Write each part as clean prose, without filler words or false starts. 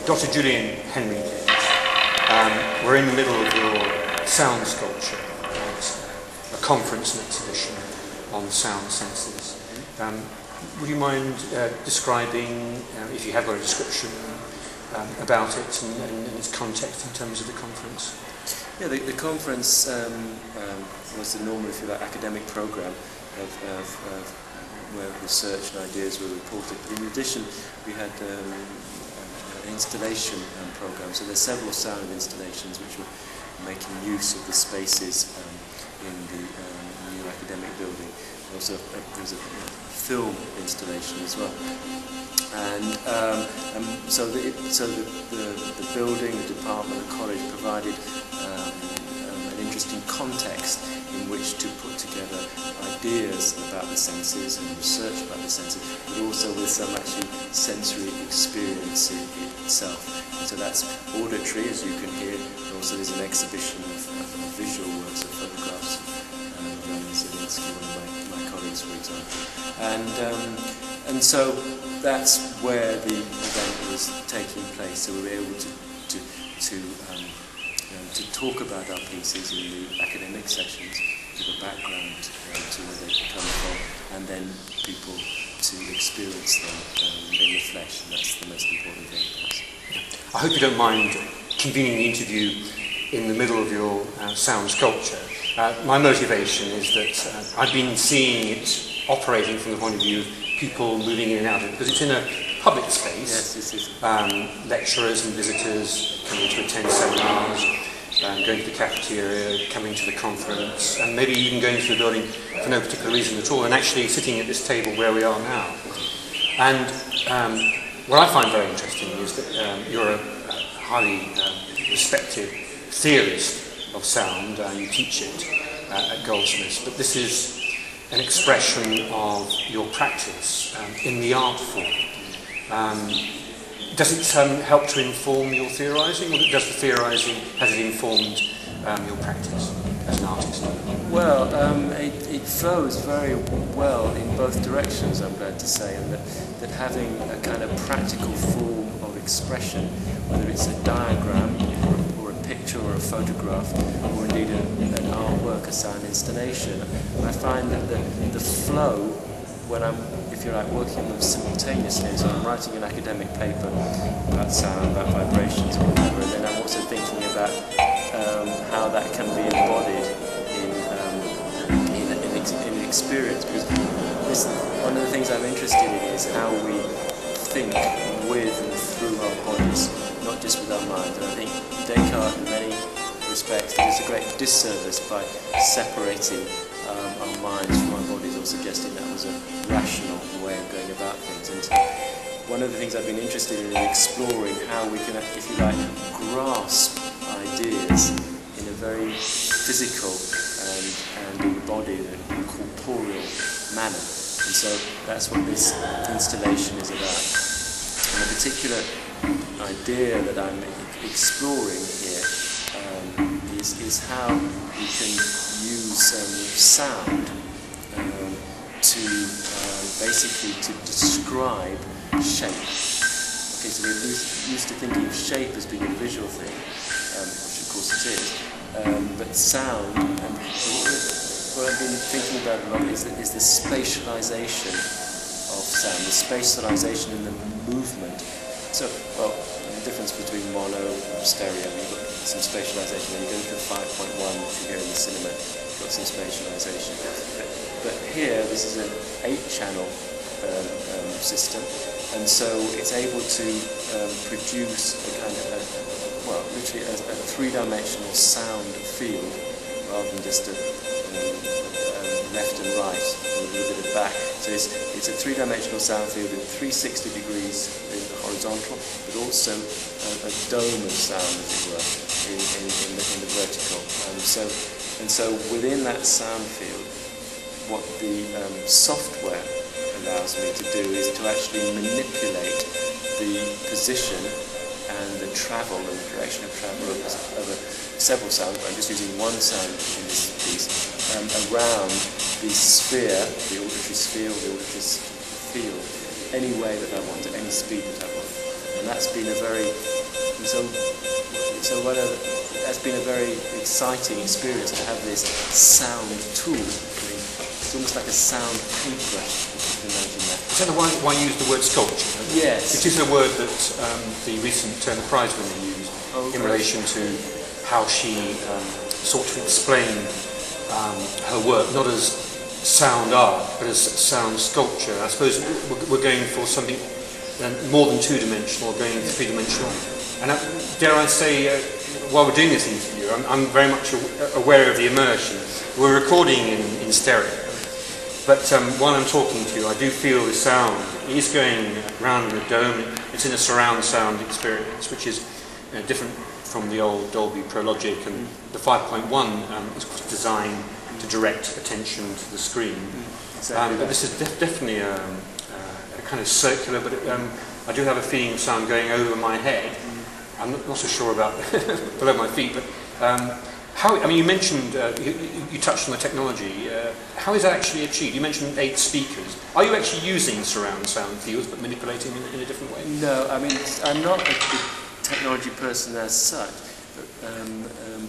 Dr. Julian Henriques, we're in the middle of your sound sculpture at a conference and exhibition on sound senses. Would you mind describing, if you have got a description, about it and its context in terms of the conference? Yeah, the conference was the normal, if you like, academic program of where research and ideas were reported. But in addition, we had an installation program. So there's several sound installations which were making use of the spaces in the new academic building. Also, there was a film installation as well. And so the building, the department, the college provided an interesting context in which to put together ideas about the senses and research about the senses, but also with some actually sensory experience in itself. And so that's auditory, as you can hear, but also there's an exhibition of visual works, of photographs of Zelensky, one of my colleagues, for example. And so that's where the event was taking place. So we were able to talk about our pieces in the academic sessions, give a background to where they come from, and then people to experience them in the flesh, and that's the most important thing for us. I hope you don't mind convening the interview in the middle of your sound sculpture. My motivation is that I've been seeing it operating from the point of view of people moving in and out of it, because it's in a public space. Yes, it is. Lecturers and visitors coming to attend seminars, going to the cafeteria, coming to the conference, and maybe even going to the building for no particular reason at all, and actually sitting at this table where we are now. And what I find very interesting is that you're a highly respected theorist of sound, you teach it at Goldsmiths, but this is an expression of your practice in the art form. Does it help to inform your theorising, or does the theorising, has it informed your practice as an artist? Well, it flows very well in both directions, I'm glad to say, and that having a kind of practical form of expression, whether it's a diagram or a picture or a photograph, or indeed an artwork, a sound installation, I find that the flow, when I'm, if you like, working on them simultaneously, so I'm writing an academic paper about sound, about vibrations or whatever, and then I'm also thinking about how that can be embodied in experience, because one of the things I'm interested in is how we think with and through our bodies, not just with our mind. And I think Descartes, in many respects, does a great disservice by separating our minds from our bodies, or suggesting that was a rational way of going about things. And one of the things I've been interested in is exploring how we can, if you like, grasp ideas in a very physical and embodied and corporeal manner. And so that's what this installation is about. And a particular idea that I'm exploring here is how we can use sound to basically to describe shape. Okay, so we're used to thinking of shape as being a visual thing, which of course it is, but sound, what I've been thinking about a lot is the spatialization of sound, the spatialization in the movement. So, well, the difference between mono and stereo, you've got some spatialization. When you go to 5.1, if you go in the cinema, you've got some spatialization. But here, this is an 8-channel system, and so it's able to produce a kind of, well, literally a 3-dimensional sound field, rather than just a left and right, or a little bit of back. So it's a 3-dimensional sound field in 360 degrees in the horizontal, but also a dome of sound, as it were, in the vertical. And so within that sound field, what the software allows me to do is to actually manipulate the position and the travel and the direction of travel of several sounds, but I'm just using one sound in this piece, around the sphere, the auditory sphere or the auditory field, any way that I want, at any speed that I want. and that's been a very that's been a very exciting experience to have this sound tool. I mean, it's almost like a sound paintbrush, if you can imagine that. Is that why you use the word sculpture? Yes. It is a word that the recent Turner Prize winner used in relation to how she sought to explain her work, not as sound art, but as sound sculpture. I suppose we're going for something more than two-dimensional, going three-dimensional. And dare I say, while we're doing this interview, I'm very much aware of the immersion. We're recording in stereo, but while I'm talking to you, I do feel the sound is going around in a dome. It's in a surround sound experience, which is different from the old Dolby Pro Logic, and the 5.1 is designed to direct attention to the screen. Exactly. But this is definitely a kind of circular, but I do have a feeling of sound going over my head. I'm not so sure about below my feet, but you mentioned, you touched on the technology. How is that actually achieved? You mentioned 8 speakers. Are you actually using surround sound fields, but manipulating in a different way? No, I mean, I'm not a technology person as such,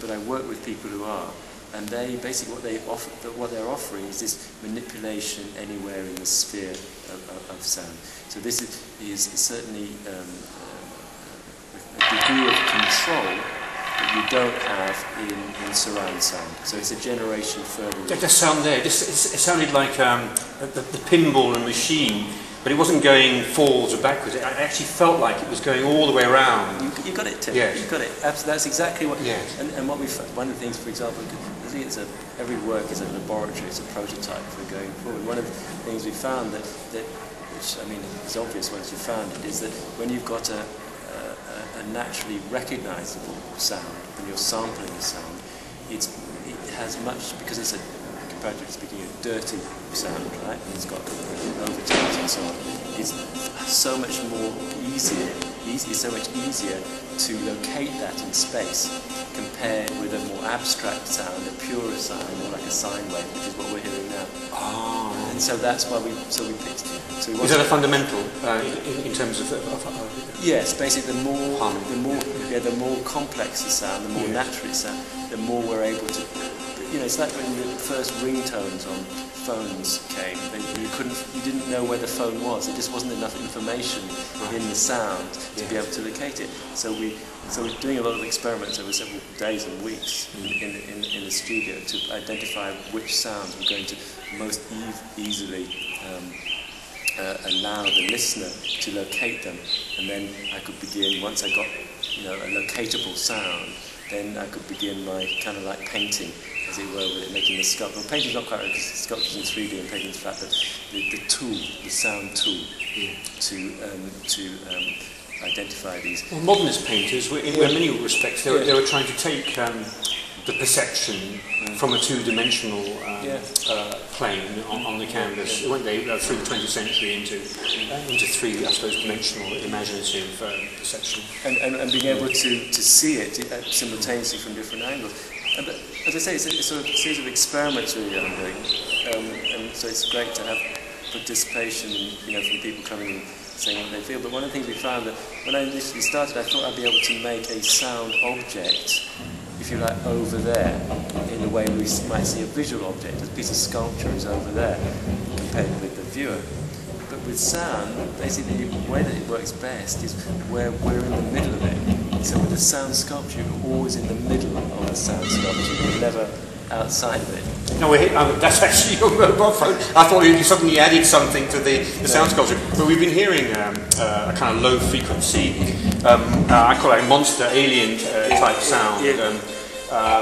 but I work with people who are. And they basically what they're offering is this manipulation anywhere in the sphere of sound. So this is certainly a degree of control that you don't have in surround sound. So it's a generation further. That sound there. It sounded like the pinball and machine, but it wasn't going forwards or backwards. It actually felt like it was going all the way around. You got it, Tim. Yes. You got it. That's exactly what. Yes. And what we one of the things, for example, I think every work is a laboratory. It's a prototype for going forward. One of the things we found which I mean is obvious once you've found it, is that when you've got a naturally recognisable sound, when you're sampling a sound, it has much, because it's comparatively speaking, a dirty sound, right? And it's got overtones and so on. It's so much more so much easier to locate that in space compared with a more abstract sound, a purer sound, more like a sine wave, which is what we're hearing now. Oh. And so that's why we picked. So is that a fundamental in terms of? Yes, basically the more complex the sound, the more natural it sounds, the more we're able to. You know, it's like when the first ringtones on phones came. You didn't know where the phone was. There just wasn't enough information in the sound to be able to locate it. So we're doing a lot of experiments over several days and weeks in the studio to identify which sounds were going to most easily allow the listener to locate them, and then I could begin, once I got a locatable sound, then I could begin my kind of like painting, as it were, with it, making the sculpture. Well, painting's not quite right because sculpture's in 3D and painting's flat, but the tool, the sound tool, to identify these. Well, modernist painters, in many respects, they were trying to take the perception from a two-dimensional plane on the canvas. Weren't they through the 20th century into three, I suppose, dimensional imaginative perception, and being able to see it simultaneously from different angles. But as I say, it's a sort of series of experiments really that I'm doing, and so it's great to have participation, from people coming and saying what they feel. But one of the things we found that when I initially started, I thought I'd be able to make a sound object, if you like, over there, in the way we might see a visual object. A piece of sculpture is over there, compared with the viewer. But with sound, basically the way that it works best is where we're in the middle of it. So with a sound sculpture, you're always in the middle of the sound sculpture. You're never outside of it. No, that's actually your mobile phone. I thought you suddenly added something to the sound sculpture. But we've been hearing a kind of low frequency, I call it a monster alien type sound,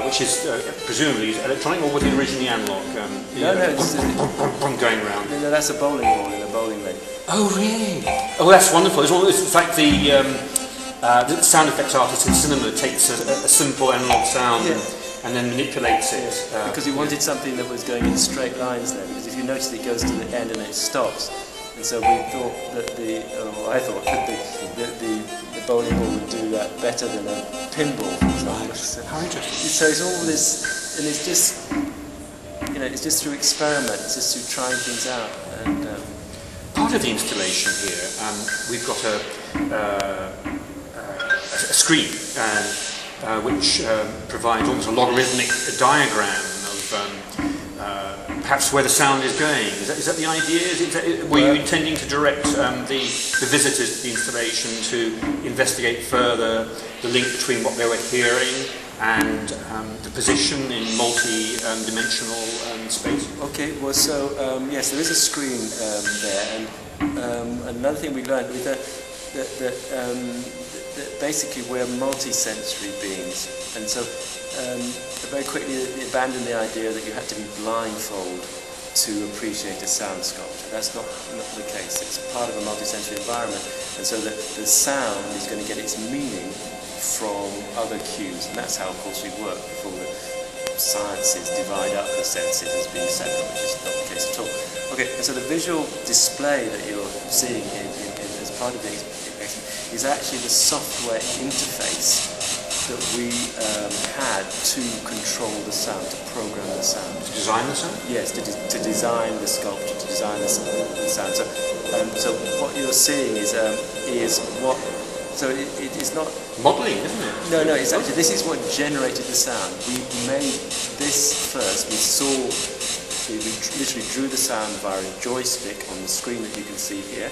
which is presumably electronic, or was it originally analog? It's going around. No, that's a bowling ball in a bowling lane. Oh, really? Oh, that's wonderful. It's like the sound effects artist in cinema takes a simple analog sound and then manipulates it. Because he wanted something that was going in straight lines there, because if you notice it goes to the end and then it stops. And so we thought that I thought that the bowling ball would do that better than a pinball, for example. So, how interesting. So it's all this, and it's just, it's just through experiment, it's just through trying things out. And part of the installation here, we've got a screen which provides almost a logarithmic diagram of perhaps where the sound is going. Is that the idea? Were you intending to direct the visitors to the installation to investigate further the link between what they were hearing and the position in multi-dimensional space? Okay, well, so yes, there is a screen there, and another thing we learned with that basically we're multi-sensory beings, and so very quickly they abandoned the idea that you had to be blindfold to appreciate a sound sculpture. That's not the case. It's part of a multi-sensory environment, and so the sound is going to get its meaning from other cues, and that's how, of course, we work before the sciences divide up the senses as being separate, which is not the case at all. Okay, and so the visual display that you're seeing as part of the exhibition is actually the software interface that we had to control the sound, to program the sound. To design the sound? Yes, to design the sculpture, to design the sound. So what you're seeing is what. So it is not modelling, isn't it? No, it's actually, this is what generated the sound. We made this first. We literally drew the sound via a joystick on the screen that you can see here.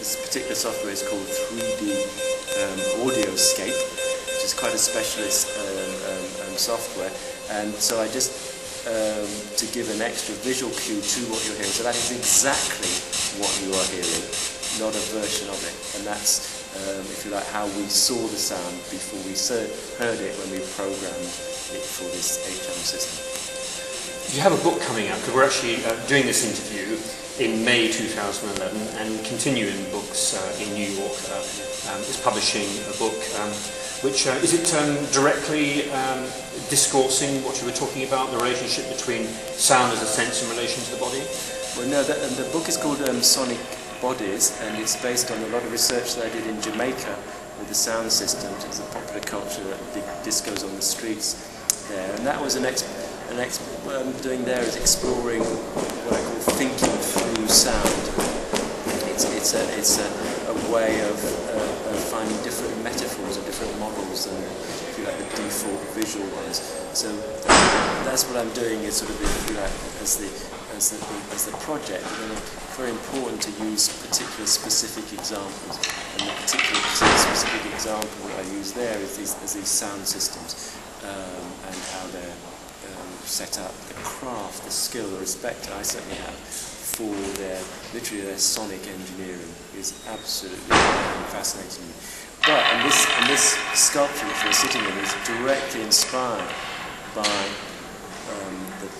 This particular software is called 3D Audioscape, which is quite a specialist software. And so I just, to give an extra visual cue to what you're hearing. So that is exactly what you are hearing, not a version of it. And that's, if you like, how we saw the sound before we heard it when we programmed it for this HM system. You have a book coming out, because we're actually doing this interview in May 2011 and continuing books in New York is publishing a book which is it directly discoursing what you were talking about, the relationship between sound as a sense in relation to the body? Well, no, the book is called Sonic Bodies, and it's based on a lot of research that I did in Jamaica with the sound systems. It's a popular culture, big discos on the streets there, and that was what I'm doing there is exploring what I call thinking through sound. It's a way of finding different metaphors or different models than, if you like, the default visual ones. So that's what I'm doing, is sort of, if you like, as the project. And it's very important to use particular specific examples, and the particular specific example that I use there is these sound systems and how they're set up, the craft, the skill, the respect I certainly have for their sonic engineering is absolutely fascinating me. But and this sculpture which we're sitting in is directly inspired by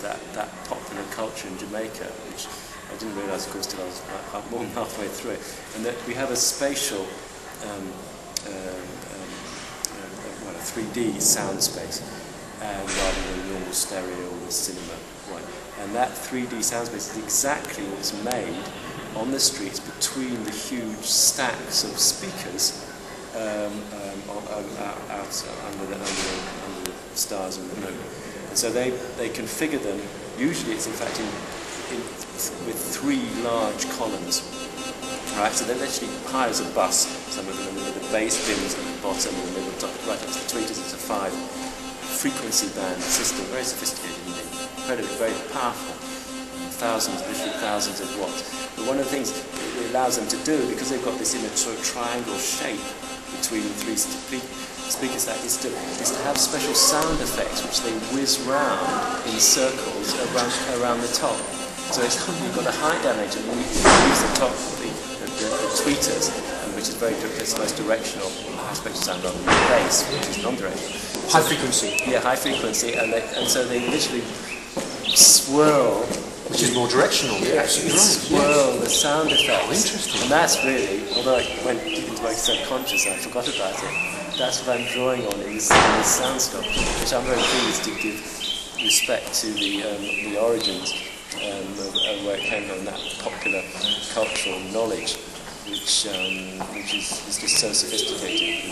that popular culture in Jamaica, which I didn't realise, of course, till I was more than halfway through it, and that we have a spatial, a 3D sound space. Rather than normal stereo or the cinema one. And that 3D sound space is exactly what's made on the streets between the huge stacks of speakers out under the stars and the moon. And so they configure them. Usually it's in fact with 3 large columns. Alright, so they're literally high as a bus, some of them, with the bass bins at the bottom and the middle top, right up to the tweeters. It's a 5 frequency band system, very sophisticated indeed, incredibly, very powerful, literally thousands of watts. But one of the things it allows them to do, because they've got this sort of triangle shape between 3 speakers, that is to have special sound effects which they whiz round in circles around the top. So you've got a high damage, and you use the top, the tweeters, which is it's the most directional aspect of sound, rather than the bass, which is non-directional. High frequency. Yeah, high frequency, and so they literally swirl. Which is more directional. Yeah, absolutely right. Swirl the sound effects. Oh, interesting. And that's really, although I went deep into my subconscious and I forgot about it, that's what I'm drawing on in this sound sculpture, which I'm very pleased to give respect to the origins of where it came from, that popular cultural knowledge, which is just so sophisticated.